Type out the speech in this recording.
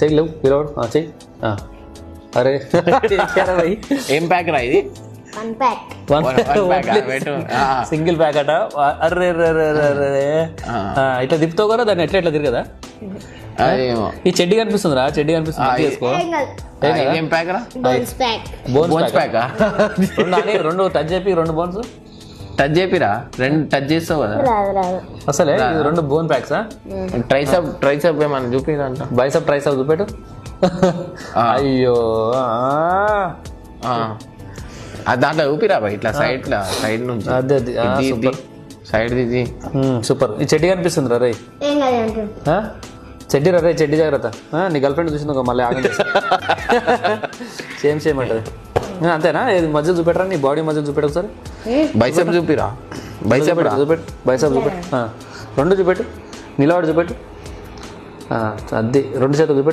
చెయ్యి లేవు పిలవడు చెయ్యి అరే ఏం ప్యాక్ రా ఇది? సింగిల్ ప్యాక్ అట. అర్రే ఇట్లా తిప్పుతావు కదా దాన్ని ఎట్లా తిరగదా? ఈ చెడ్డి కనిపిస్తుందిరా, చెడ్డి కనిపిస్తుంది. ఏం ప్యాక్ రా? Bones pack. రెండు టచ్ చెప్పి 2 బోన్స్ టచ్ చేపిరా, 2 టచ్ చేస్తావు కదా అసలే. 2 బోన్ ప్యాక్సా? ట్రైసప్ ఏమన్నా చూపిరంట. బైసప్ ట్రైసప్ చూపెట్టు. అయ్యో దాంట్లో ఊపిరా ఇట్లా సైడ్ నుంచి. అదే సైడ్ ఇది సూపర్. ఈ చెడ్డి కనిపిస్తుంది రా రే, చెడ్డి రా రే, చెడ్డి జాగ్రత్త. నీ గర్ల్ ఫ్రెండ్ చూసింది మళ్ళీ ఆగండి. సేమ్ అంటది. అంతేనా? మధ్యలో చూపెట్టరా, నీ బాడీ మధ్యలో చూపెట్టు ఒకసారి. బైసెప్ చూపిరా, బైసెప్ చూపెట్టు, బైసెప్ చూపెట్టు. 2 చూపెట్టు, నిలబడి చూపెట్టు. అది 2 చేతులు చూపెట్టు.